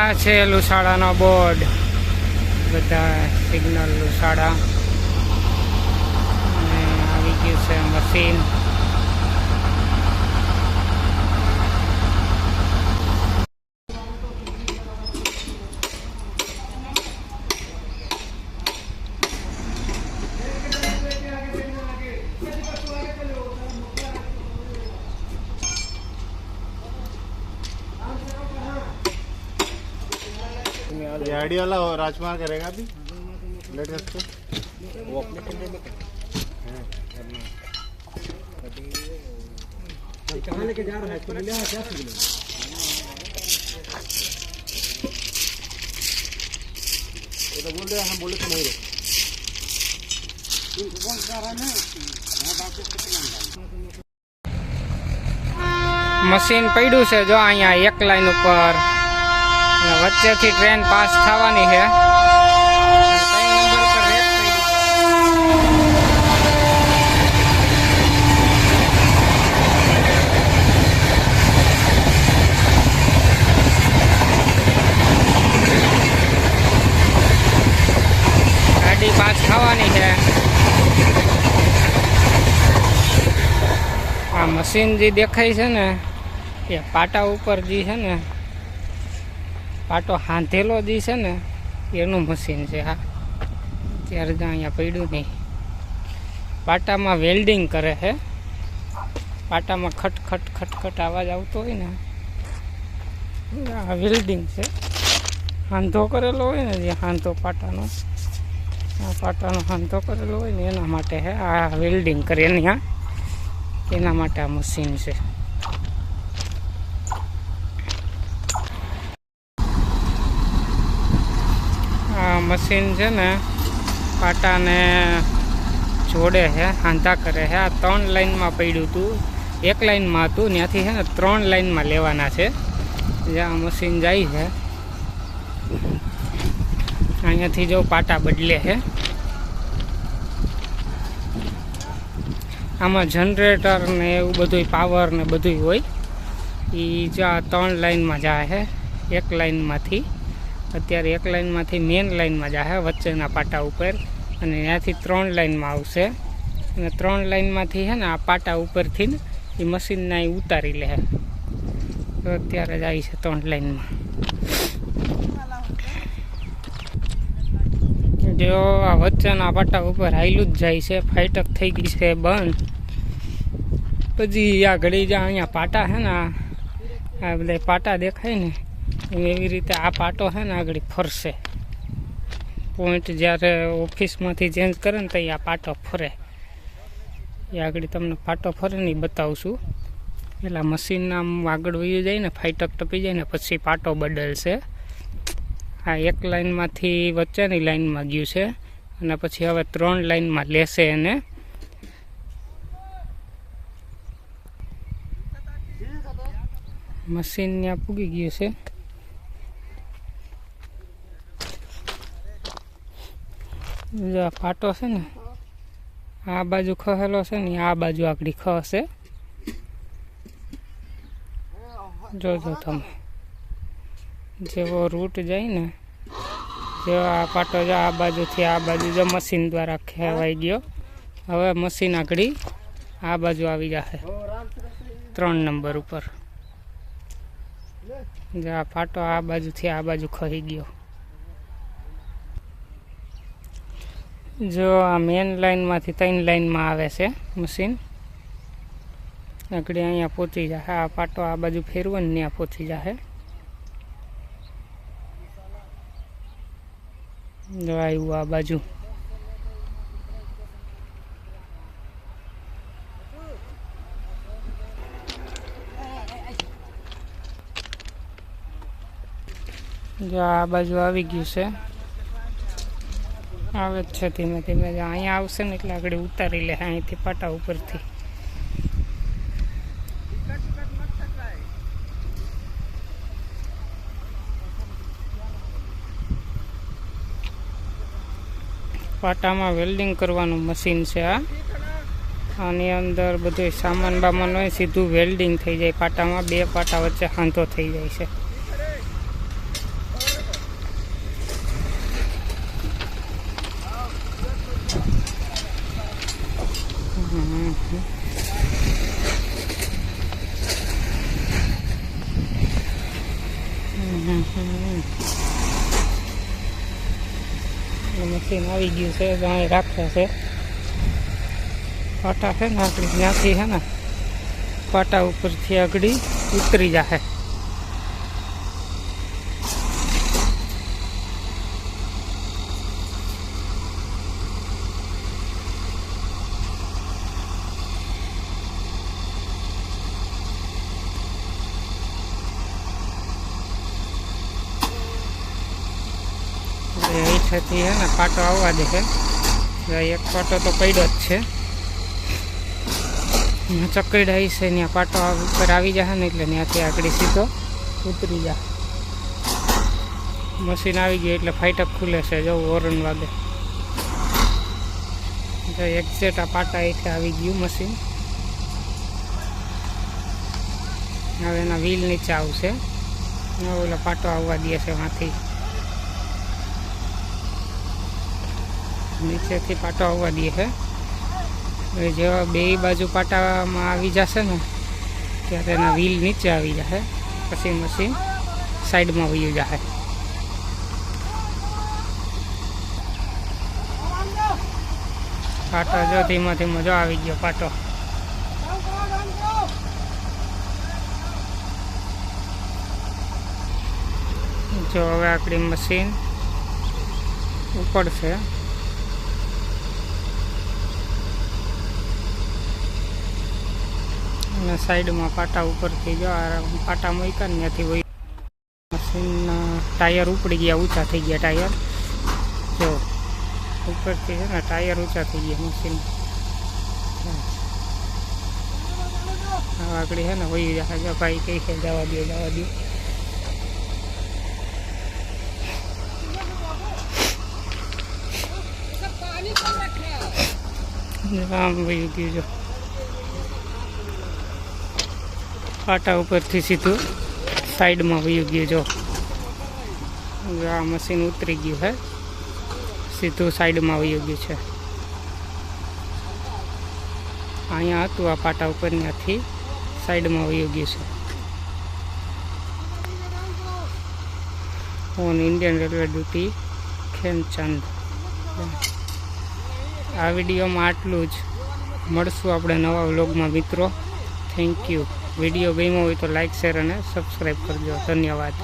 આ છે લુસાડાનો બોર્ડ, બધા સિગ્નલ લુસાડા. અને આવી ગયું છે મશીન. गाड़ी वाला राजकुमार करेगा अभी लेट सकते वो अपने कंधे में कहाँ लेके जा रहा है इसको ले क्या किलो ये तो बोल रहे हम बोले तो नहीं મશીન પડ્યું છે જો અહીંયા એક લાઈન ઉપર, વચ્ચેથી ટ્રેન પાસ થવાની છે. 3 નંબર પર રેત પડી. ગાડી પાસ થવાની છે. આ મશીન જે દેખાય છે ને એ પાટા ઉપર જે છે ને પાટો હાંધેલો જે છે ને એનું મશીન છે. હા, ત્યારે જ અહીંયા પડ્યું નહીં. પાટામાં વેલ્ડિંગ કરે છે. પાટામાં ખટખટ ખટખટ અવાજ આવતો હોય ને આ વેલ્ડિંગ છે. હાંધો કરેલો હોય ને જે હાંધો પાટાનો, આ પાટાનો હાંધો કરેલો હોય ને એના માટે છે આ વેલ્ડિંગ કરે એના માટે આ મશીન છે. મશીન છે ને પાટાને જોડે છે, હાંધા કરે છે. આ 3 લાઈનમાં પડ્યું હતું, 1 લાઈનમાં હતું, ત્યાંથી છે ને 3 લાઈનમાં લેવાના છે. જ્યાં મશીન જાય છે અહીંયાથી જો પાટા બદલે છે. આમાં જનરેટર ને એવું બધું પાવર ને બધું હોય. એ જ્યાં 3 લાઈનમાં જાય છે. 1 લાઈનમાંથી અત્યારે 1 લાઈનમાંથી મેન લાઈનમાં જાય વચ્ચેના પાટા ઉપર, અને ત્યાંથી 3 લાઈનમાં આવશે. અને 3 લાઈનમાંથી છે ને આ પાટા ઉપરથી એ મશીનના ઉતારી લે. તો અત્યારે જાય છે 3 લાઈનમાં. જો આ વચ્ચેના પાટા ઉપર હાઈલું જ જાય છે. ફાઈટક થઈ ગઈ છે બંધ. પછી આ ઘડી જ્યાં અહીંયા પાટા છે ને આ બધા પાટા દેખાય ને એવી રીતે આ પાટો છે ને આગળ ફરશે. પોઈન્ટ જ્યારે ઓફિસમાંથી ચેન્જ કરે ને તો આ પાટો ફરે. એ આગળ તમને પાટો ફરે ને બતાવશું. પેલા મશીનના આગળ વયું જાય ને ફાઈટક ટપી જાય ને પછી પાટો બદલશે. આ 1 લાઈનમાંથી વચ્ચેની લાઈનમાં ગયું છે અને પછી હવે 3 લાઈનમાં લેશે એને. મશીન ત્યાં પૂગી ગયું છે. જો આ પાટો છે ને આ બાજુ ખહેલો છે ને આ બાજુ આગળ ખસે. જોજો તમે જેવો રૂટ જાય ને જેવો આ પાટો જો આ બાજુથી આ બાજુ જો મશીન દ્વારા ખેવાઈ ગયો. હવે મશીન આગળ આ બાજુ આવી જશે 3 નંબર ઉપર. જો આ પાટો આ બાજુથી આ બાજુ ખસી ગયો. જો આ મેન લાઈનમાંથી 3 લાઈનમાં આવે છે મશીન. આગળ અહીંયા પહોંચી જશે. આ પાટો આ બાજુ ફેરવો ને ત્યાં પહોંચી જશે. જો આવ્યું આ બાજુ. જો આ બાજુ આવી ગયું છે. આવે જ છે ધીમે ધીમે. અહીંયા આવશે ને એટલે આગળ ઉતારી લે અહીંથી પાટા ઉપરથી. પાટામાં વેલ્ડિંગ કરવાનું મશીન છે આ. આની અંદર બધું સામાન બામાન હોય સીધું વેલ્ડિંગ થઈ જાય પાટામાં. 2 પાટા વચ્ચે હાંધો થઈ જાય છે. મશીન આવી ગયું છે, અહીં રાખ્યા છે પાટા છે ને આપણે ત્યાંથી છે ને પાટા ઉપરથી આગળ ઉતરી જાય. અહીંથી હે ને પાટો આવવા દે છે. એક પાટો તો પડ્યો જ છે, ચકડા છે ત્યાં પાટો ઉપર આવી જશે ને એટલે ત્યાંથી આગળ સીધો ઉતરી જાય. મશીન આવી ગયું એટલે ફાટક ખુલે છે, જો હોર્ન વાગે. એક્ઝેક્ટ આ પાટા અહીંથી આવી ગયું મશીન. હવે એના વ્હીલ નીચે આવશે, ઓલો પાટો આવવા દે છે ત્યાંથી નીચેથી પાટો આવવા દે છે. હવે જેવા બે બાજુ પાટામાં આવી જશે ને ત્યારે એના વ્હીલ નીચે આવી જશે, પછી મશીન સાઈડમાં વયું જશે. પાટો જો ધીમો ધીમો જો આવી ગયો પાટો. જો હવે આપણી મશીન ઉપડશે. અને સાઈડમાં પાટા ઉપરથી જો પાટા મૂક્યા ને ત્યાંથી વહી મશીનના ટાયર ઉપડી ગયા, ઊંચા થઈ ગયા ટાયર. જો ઉપરથી છે ને ટાયર ઊંચા થઈ ગયા મશીન. આગળ છે ને વહી જાય. જો ભાઈ કઈ છે જવા દો જવા દો. આમ વહી ગયું. જો પાટા ઉપરથી સીધું સાઈડમાં વયું ગયું. જો આ મશીન ઉતરી ગયું છે, સીધું સાઈડમાં વયું ગયું છે. અહીંયા હતું આ પાટા ઉપર, ત્યાંથી સાઈડમાં વયું ગયું છે. On Indian railway duty Khemchand. આ વિડીયોમાં આટલું જ. મળશું આપણે નવા વ્લોગમાં મિત્રો. Thank you. વિડીયો ગમ્યો હોય તો લાઈક, શેર અને સબસ્ક્રાઈબ કરજો. ધન્યવાદ.